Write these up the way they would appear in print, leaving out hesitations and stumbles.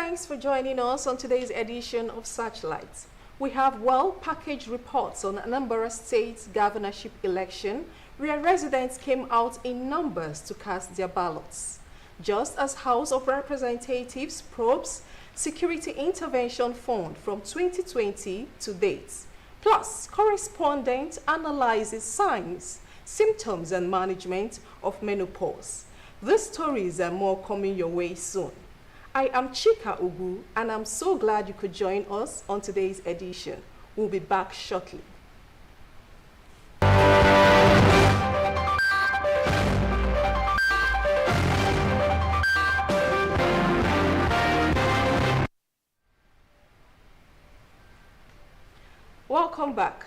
Thanks for joining us on today's edition of Searchlight. We have well-packaged reports on Anambra State's governorship election, where residents came out in numbers to cast their ballots. Just as House of Representatives probes Security Intervention Fund from 2020 to date. Plus, correspondent analyzes signs, symptoms and management of menopause. These stories and more coming your way soon. I am Chika Ugu, and I'm so glad you could join us on today's edition. We'll be back shortly. Welcome back.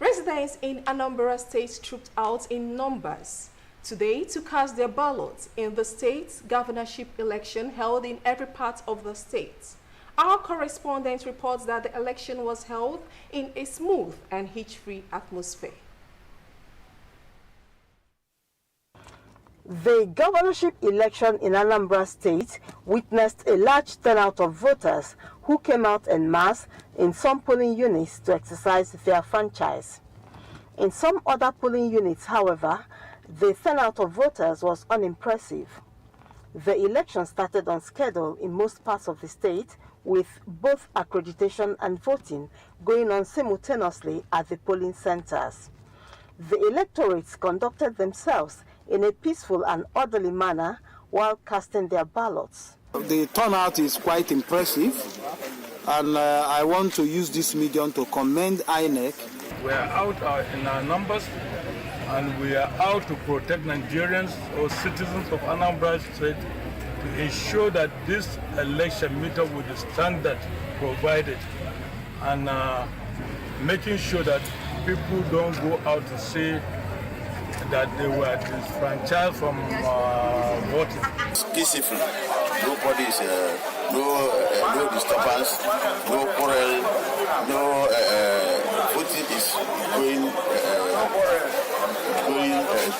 Residents in Anambra State trooped out in numbers today to cast their ballots in the state's governorship election held in every part of the state. Our correspondent reports that the election was held in a smooth and hitch-free atmosphere. The governorship election in Anambra State witnessed a large turnout of voters who came out en masse in some polling units to exercise their franchise. In some other polling units, however, the turnout of voters was unimpressive. The election started on schedule in most parts of the state, with both accreditation and voting going on simultaneously at the polling centers. The electorates conducted themselves in a peaceful and orderly manner while casting their ballots. The turnout is quite impressive, and I want to use this medium to commend INEC. We are out in our numbers, and we are out to protect Nigerians or citizens of Anambra State to ensure that this election meet up with the standard provided, and making sure that people don't go out to say that they were disfranchised from voting. Peacefully, nobody is no disturbance, no quarrel, no voting is going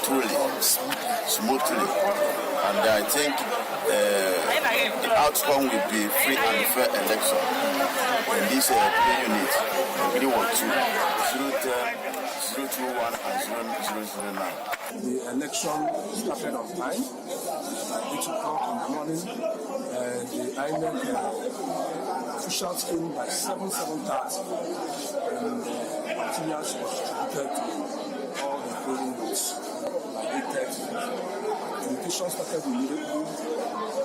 truly, smoothly, and I think the outcome will be free and fair election in this unit. We really want to 021 and 0009. The election started on time, at 8 o'clock in the morning. The INEC officials came by 7:30, and materials was distributed to all the polling booths by 8:30. The election started immediately,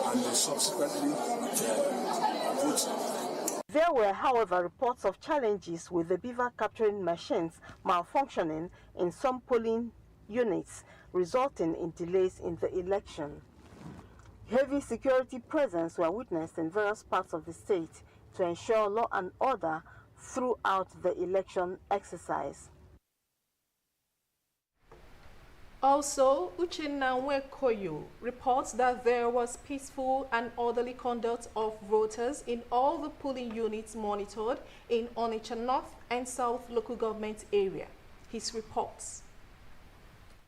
and subsequently voting. There were, however, reports of challenges with the beaver capturing machines malfunctioning in some polling units, resulting in delays in the election. Heavy security presence were witnessed in various parts of the state to ensure law and order throughout the election exercise. Also, Uchenna Nwekoyo reports that there was peaceful and orderly conduct of voters in all the polling units monitored in Onitsha North and South local government area. His reports.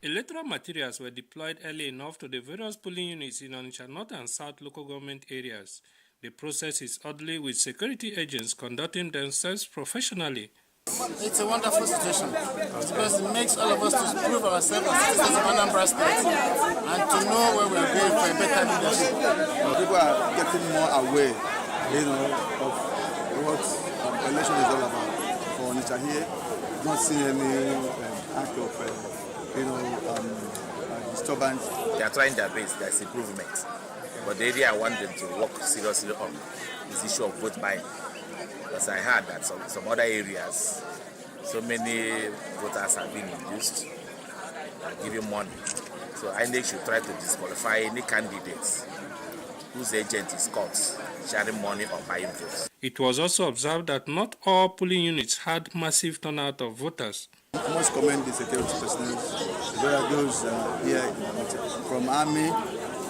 Electoral materials were deployed early enough to the various polling units in Onitsha North and South local government areas. The process is orderly, with security agents conducting themselves professionally. It's a wonderful situation because it makes all of us to prove ourselves as citizens of Anambra State and to know where we are going for a better leadership. People are getting more aware, of what election is all about. For Onitsha here, not seeing any act of, disturbance. They are trying their best. There's improvement, but the area I want them to work seriously on is the issue of vote buying. Because I heard that some other areas, so many voters have been induced, giving money. So INEC should try to disqualify any candidates whose agent is caught sharing money or buying votes. It was also observed that not all polling units had massive turnout of voters. I must commend the security personnel, those here from Army,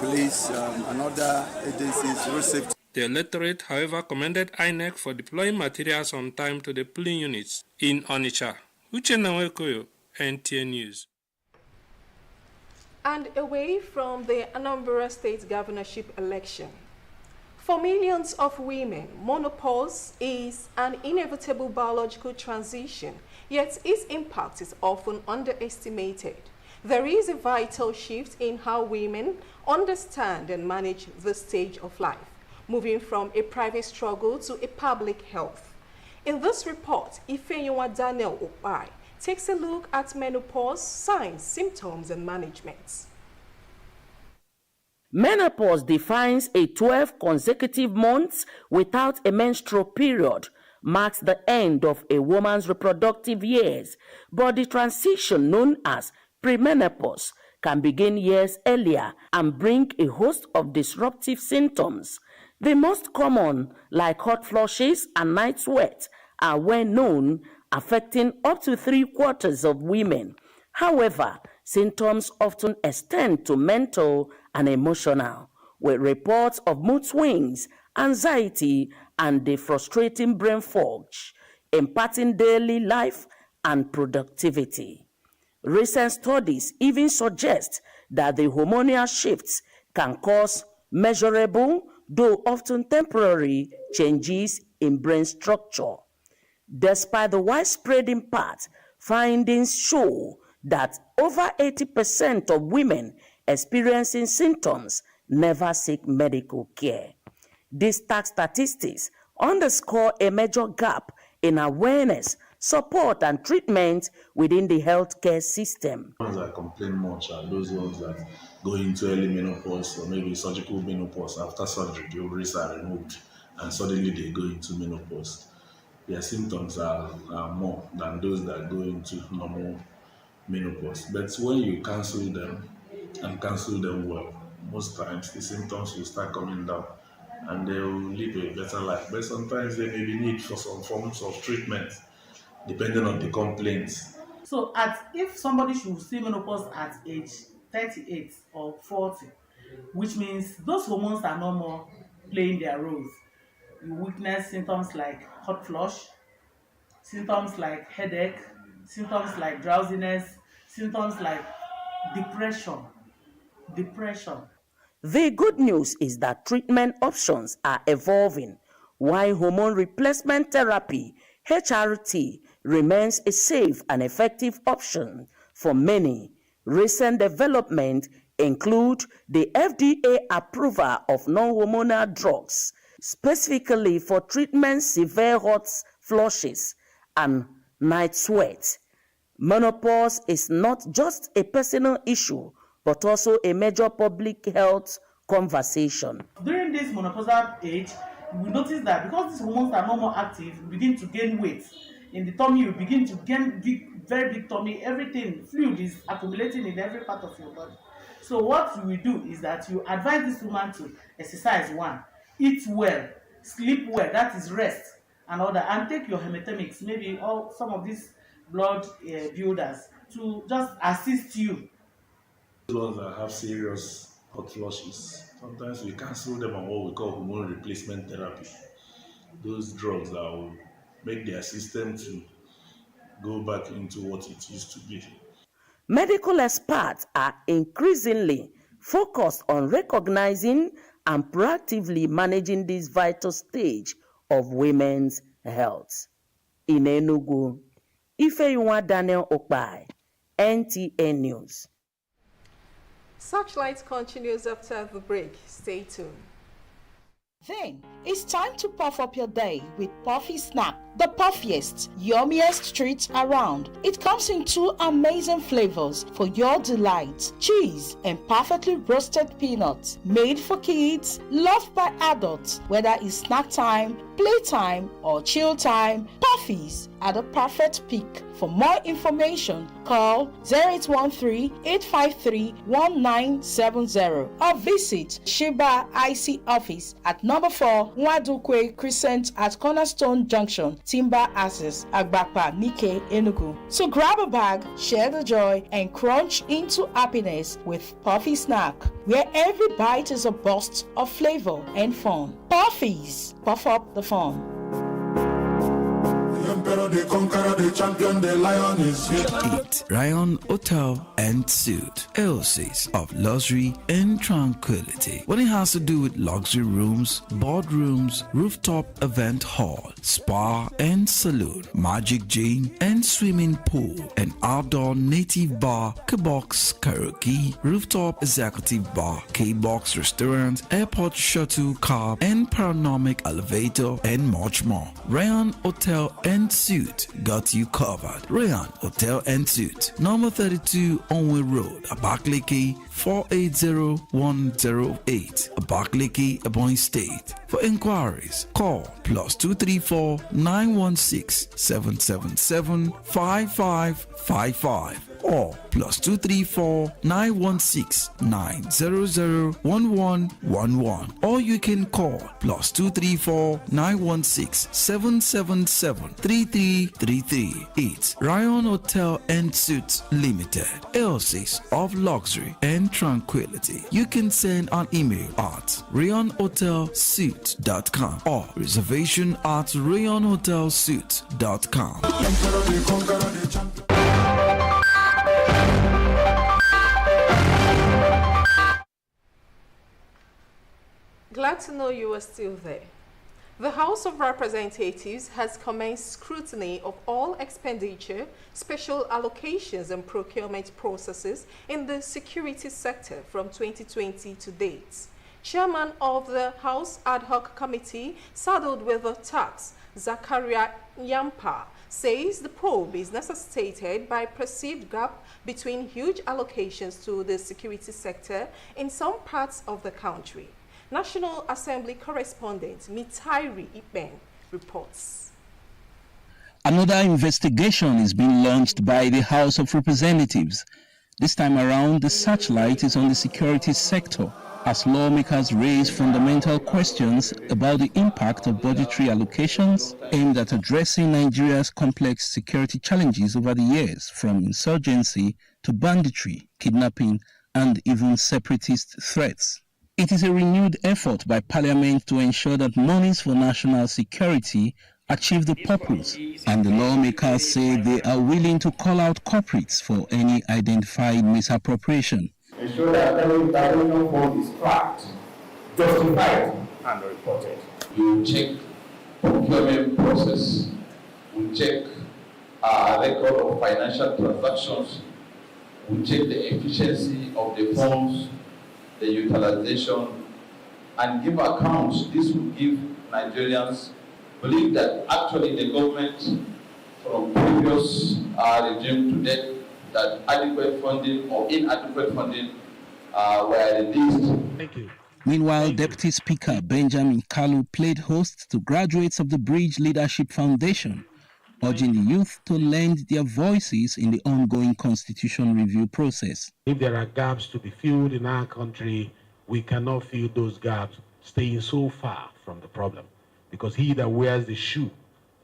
Police, and other agencies, road safety. The electorate, however, commended INEC for deploying materials on time to the polling units in Onitsha. Uchenna Nwekoyo, NTN News. And away from the Anambra State governorship election, For millions of women, menopause is an inevitable biological transition, yet its impact is often underestimated. There is a vital shift in how women understand and manage this stage of life, moving from a private struggle to a public health. In this report, Ifeyinwa Daniel Okpai takes a look at menopause, signs, symptoms, and management. Menopause defines a 12 consecutive months without a menstrual period, marks the end of a woman's reproductive years, but the transition known as premenopause can begin years earlier and bring a host of disruptive symptoms. The most common, like hot flushes and night sweat, are well known, affecting up to 3/4 of women. However, symptoms often extend to mental and emotional, with reports of mood swings, anxiety, and the frustrating brain fog, impacting daily life and productivity. Recent studies even suggest that the hormonal shifts can cause measurable, though often temporary, changes in brain structure. Despite the widespread impact, findings show that over 80% of women experiencing symptoms never seek medical care. These stark statistics underscore a major gap in awareness, support, and treatment within the healthcare system. The ones that complain much are those ones that go into early menopause or maybe surgical menopause. After surgery, the ovaries are removed and suddenly they go into menopause. Their symptoms are more than those that go into normal menopause. But when you cancel them and cancel them well, most times the symptoms will start coming down and they will live a better life. But sometimes they may be need for some forms of treatment depending on the complaints. So if somebody should see menopause at age 38 or 40, which means those hormones are no more playing their roles. You witness symptoms like hot flush, symptoms like headache, symptoms like drowsiness, symptoms like depression. The good news is that treatment options are evolving. While hormone replacement therapy, HRT, remains a safe and effective option for many, recent developments include the FDA approval of non-hormonal drugs, specifically for treatment severe hot flushes and night sweat. Menopause is not just a personal issue, but also a major public health conversation. During this menopausal age, we notice that because these hormones are no more active, you begin to gain weight. In the tummy, you begin to gain very big tummy. Everything, fluid is accumulating in every part of your body. So what we do is that you advise this woman to exercise one, eat well, sleep well, that is rest, and all that, and take your hematomics, maybe some of these blood builders, to just assist you. Those that have serious hot flushes, sometimes we cancel them on what we call hormone replacement therapy. Those drugs that will make their system to go back into what it used to be. Medical experts are increasingly focused on recognizing and proactively managing this vital stage of women's health. In Enugu, Ifeyinwa Daniel Okpai, NTN News. Searchlight continues after the break. Stay tuned. Then, it's time to puff up your day with Puffy Snack, the puffiest, yummiest treat around. It comes in 2 amazing flavors for your delight: cheese and perfectly roasted peanuts. Made for kids, loved by adults. Whether it's snack time, playtime, or chill time, Puffies are the perfect pick. For more information, call 0813-853-1970 or visit Shiba IC office at number 4 Nwadukwe Crescent at Cornerstone Junction, Timber Access, Agbapa, Nike, Enugu. So grab a bag, share the joy, and crunch into happiness with Puffy Snack, where every bite is a burst of flavor and fun. Puffies, puff up the fun. emperor, the conqueror, the champion, the lion is here. Eat Rayon Hotel and Suite, oasis of luxury and tranquility. When it has to do with luxury rooms, boardrooms, rooftop event hall, spa and saloon, magic gym and swimming pool, an outdoor native bar, K-box karaoke, rooftop executive bar, K-box restaurant, airport shuttle car and panoramic elevator and much more. Rayon Hotel and Suite got you covered. Rayon Hotel and Suite, number 32 Onwe Road, Abakaliki 480108, Abakaliki, Ebonyi State. For inquiries, call +234 916 777 5555 or +234 916 900 1111, or you can call +234 916 777 3333. It's Rayon Hotel and Suites Limited, oasis of luxury and tranquility. You can send an email at rayonhotelsuite.com or reservation at rayonhotelsuite.com. Glad to know you are still there. The House of Representatives has commenced scrutiny of all expenditure, special allocations and procurement processes in the security sector from 2020 to date. Chairman of the House Ad Hoc Committee saddled with the tax, Zakaria Yampa, says the probe is necessitated by perceived gap between huge allocations to the security sector in some parts of the country. National Assembly correspondent Mitairi Ipen reports. Another investigation is being launched by the House of Representatives. This time around, the searchlight is on the security sector, as lawmakers raise fundamental questions about the impact of budgetary allocations aimed at addressing Nigeria's complex security challenges over the years, from insurgency to banditry, kidnapping, and even separatist threats. It is a renewed effort by Parliament to ensure that monies for national security achieve the purpose, and the lawmakers say they are willing to call out culprits for any identified misappropriation. Ensure that every government fund is tracked, justified, and reported. We will check procurement process, we will check record of financial transactions, we will check the efficiency of the funds, the utilization, and give accounts. This will give Nigerians believe that actually the government from previous regime to date, that adequate funding or inadequate funding were released. Thank you. Meanwhile, Deputy Speaker Benjamin Kalu played host to graduates of the Bridge Leadership Foundation, urging the youth to lend their voices in the ongoing constitution review process. If there are gaps to be filled in our country, we cannot fill those gaps staying so far from the problem, because he that wears the shoe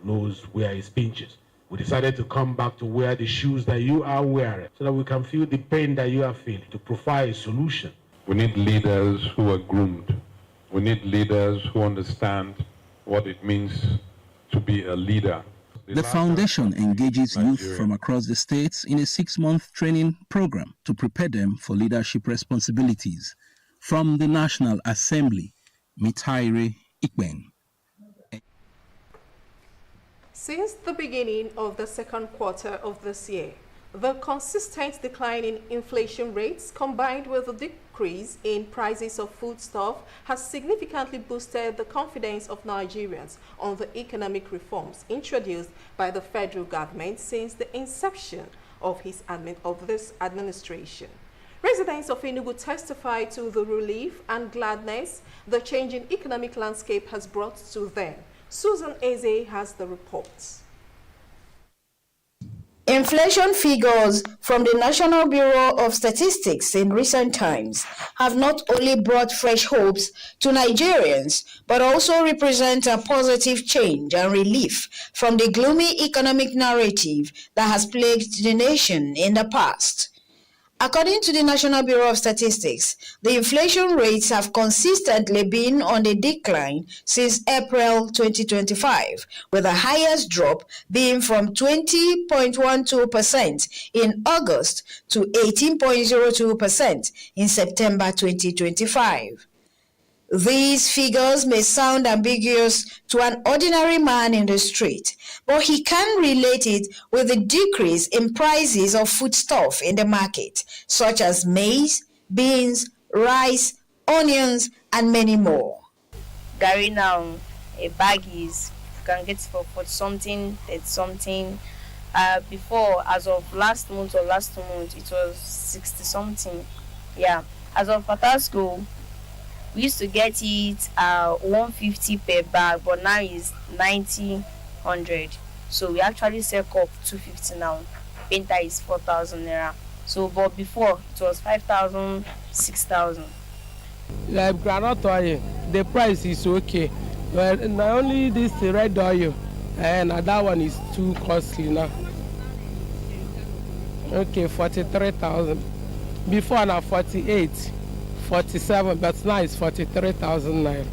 knows where it pinches. We decided to come back to wear the shoes that you are wearing so that we can feel the pain that you are feeling, to provide a solution. We need leaders who are groomed. We need leaders who understand what it means to be a leader. The foundation engages youth from across the states in a 6-month training program to prepare them for leadership responsibilities. From the National Assembly, Mitairi Ikben. Since the beginning of the second quarter of this year, the consistent decline in inflation rates combined with the decrease in prices of foodstuff has significantly boosted the confidence of Nigerians on the economic reforms introduced by the federal government since the inception of this administration. Residents of Enugu testify to the relief and gladness the changing economic landscape has brought to them. Susan Eze has the reports. Inflation figures from the National Bureau of Statistics in recent times have not only brought fresh hopes to Nigerians, but also represent a positive change and relief from the gloomy economic narrative that has plagued the nation in the past. According to the National Bureau of Statistics, the inflation rates have consistently been on the decline since April 2025, with the highest drop being from 20.12% in August to 18.02% in September 2025. These figures may sound ambiguous to an ordinary man in the street, but he can relate it with the decrease in prices of foodstuff in the market, such as maize, beans, rice, onions, and many more. Gary now, a bag is, you can get for something, it's something. Before, as of last month, it was 60 something. Yeah, as of Patasco, we used to get it 150 per bag, but now it's 90, 100. So we actually sell up 250 now. Painter is 4,000 naira. So, but before it was 5,000, 6,000. Like granite oil, the price is okay. But not only this red oil, and that one is too costly now. Okay, 43,000. Before now 48. 47, but now it's 43,000 naira.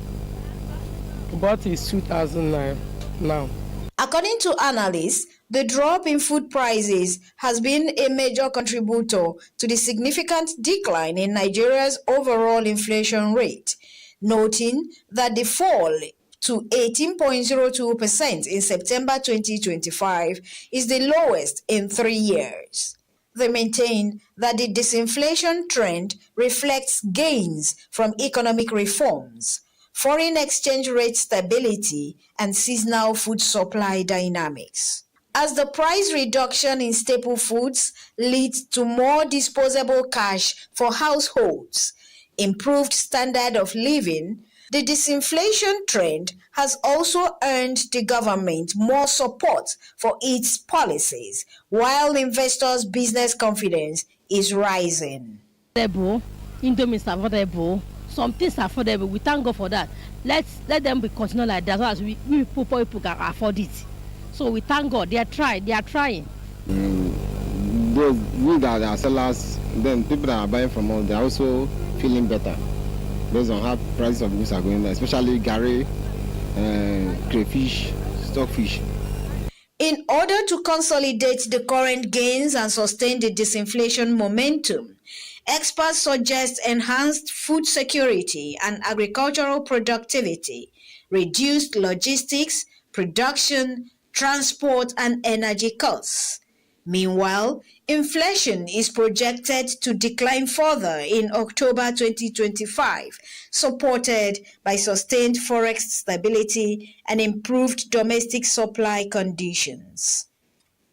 But it's 2,000 naira now. According to analysts, the drop in food prices has been a major contributor to the significant decline in Nigeria's overall inflation rate, noting that the fall to 18.02% in September 2025 is the lowest in 3 years. They maintain that the disinflation trend reflects gains from economic reforms, foreign exchange rate stability, and seasonal food supply dynamics. As the price reduction in staple foods leads to more disposable cash for households, improved standard of living, the disinflation trend has also earned the government more support for its policies, while investors' business confidence is rising. Indomie is affordable. Some things are affordable. We thank God for that. Let them be continued like that, so as we people can afford it. So we thank God. They are trying. Those we that are sellers, then people that are buying from us, they are also feeling better based on how prices of goods are going, especially gari, crayfish, stockfish. In order to consolidate the current gains and sustain the disinflation momentum, experts suggest enhanced food security and agricultural productivity, reduced logistics, production, transport, and energy costs. Meanwhile, inflation is projected to decline further in October 2025, supported by sustained forex stability and improved domestic supply conditions.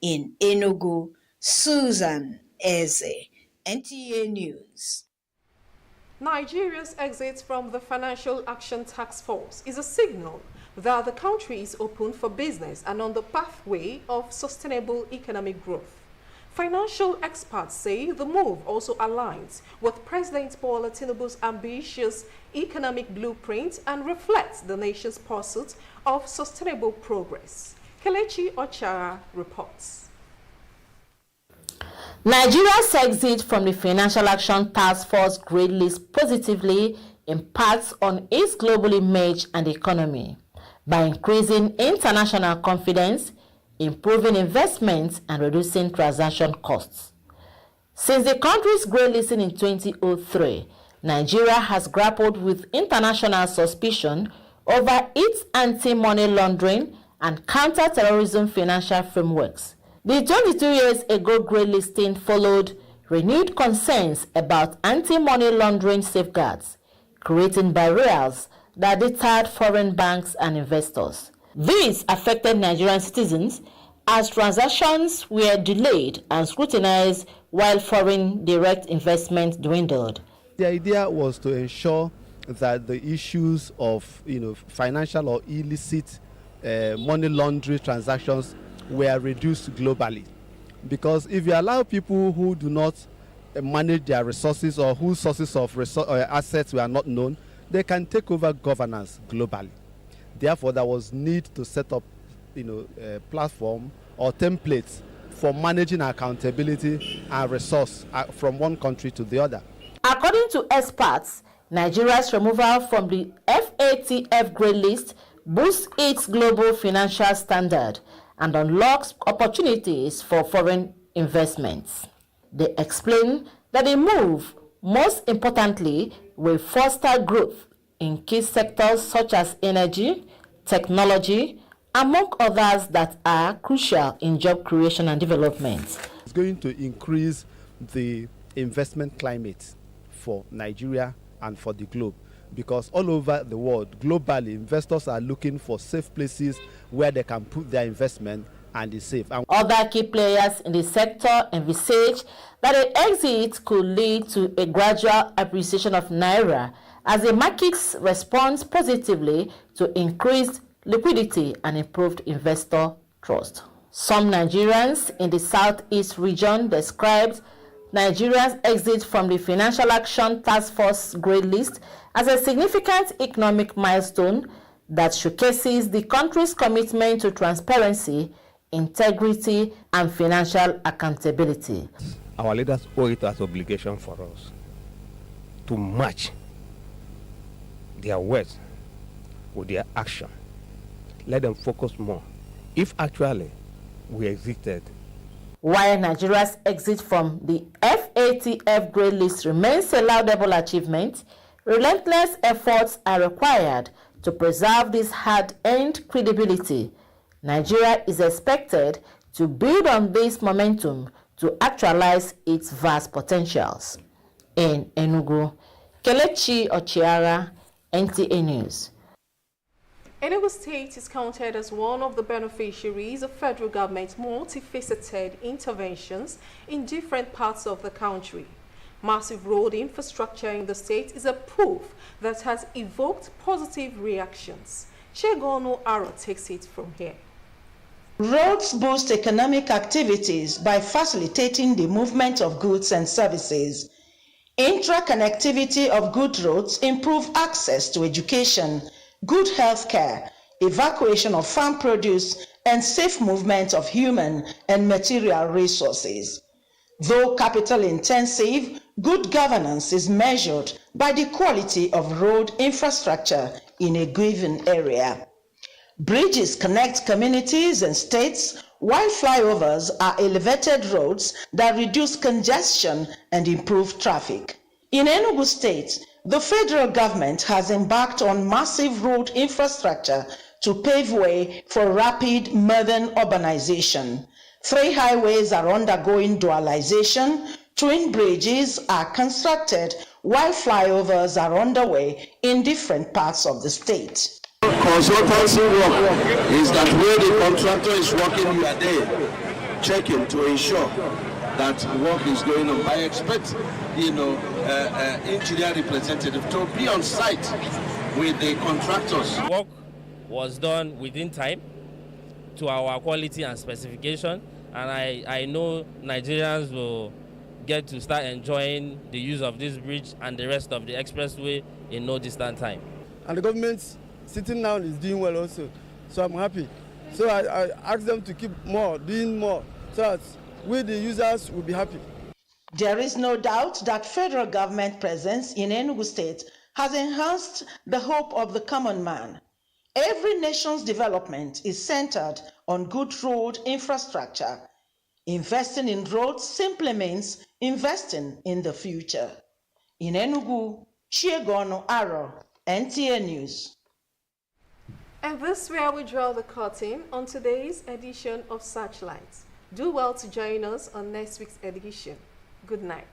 In Enugu, Susan Eze, NTA News. Nigeria's exit from the Financial Action Task Force is a signal that the country is open for business and on the pathway of sustainable economic growth. Financial experts say the move also aligns with President Bola Tinubu's ambitious economic blueprint and reflects the nation's pursuit of sustainable progress. Kelechi Ochara reports. Nigeria's exit from the Financial Action Task Force greatly positively impacts on its global image and economy by increasing international confidence, improving investments, and reducing transaction costs. Since the country's great listing in 2003, Nigeria has grappled with international suspicion over its anti-money laundering and counter-terrorism financial frameworks. The 22 years ago great listing followed renewed concerns about anti-money laundering safeguards, creating barriers that deterred foreign banks and investors. This affected Nigerian citizens as transactions were delayed and scrutinized while foreign direct investment dwindled. The idea was to ensure that the issues of financial or illicit money laundering transactions were reduced globally. Because if you allow people who do not manage their resources or whose sources of assets were not known, they can take over governance globally. Therefore, there was need to set up a platform or templates for managing accountability and resource from one country to the other. According to experts, Nigeria's removal from the FATF grey list boosts its global financial standard and unlocks opportunities for foreign investments. They explain that the move, most importantly, will foster growth in key sectors such as energy, technology, among others that are crucial in job creation and development. It's going to increase the investment climate for Nigeria and for the globe, because all over the world, globally, investors are looking for safe places where they can put their investment and is safe. And other key players in the sector envisage that the exit could lead to a gradual appreciation of Naira as the markets respond positively to increased liquidity and improved investor trust. Some Nigerians in the Southeast region described Nigeria's exit from the Financial Action Task Force grey list as a significant economic milestone that showcases the country's commitment to transparency, integrity, and financial accountability. Our leaders owe it as obligation for us to match their words with their action. Let them focus more. If actually we exited, while Nigeria's exit from the FATF grey list remains a laudable achievement, relentless efforts are required to preserve this hard-earned credibility. Nigeria is expected to build on this momentum to actualize its vast potentials. In Enugu, Kelechi Ochiara, NTA News. Enugu State is counted as one of the beneficiaries of federal government's multifaceted interventions in different parts of the country. Massive road infrastructure in the state is a proof that has evoked positive reactions. Shegono Aro takes it from here. Roads boost economic activities by facilitating the movement of goods and services. Intra-connectivity of good roads improve access to education, good health care, evacuation of farm produce, and safe movement of human and material resources. Though capital intensive, good governance is measured by the quality of road infrastructure in a given area. Bridges connect communities and states, while flyovers are elevated roads that reduce congestion and improve traffic. In Enugu State, the federal government has embarked on massive road infrastructure to pave way for rapid modern urbanization. 3 highways are undergoing dualization, twin bridges are constructed, while flyovers are underway in different parts of the state. Consultancy work is that where the contractor is working, you are there checking to ensure that work is going on. I expect, engineer representative to be on site with the contractors. Work was done within time to our quality and specification, and I know Nigerians will get to start enjoying the use of this bridge and the rest of the expressway in no distant time. And the government sitting down is doing well also, so I'm happy. So I ask them to keep doing more, so that we the users will be happy. There is no doubt that federal government presence in Enugu State has enhanced the hope of the common man. Every nation's development is centered on good road infrastructure. Investing in roads simply means investing in the future. In Enugu, Chiegono Aro, NTA News. And this is where we draw the curtain on today's edition of Searchlight. Do well to join us on next week's edition. Good night.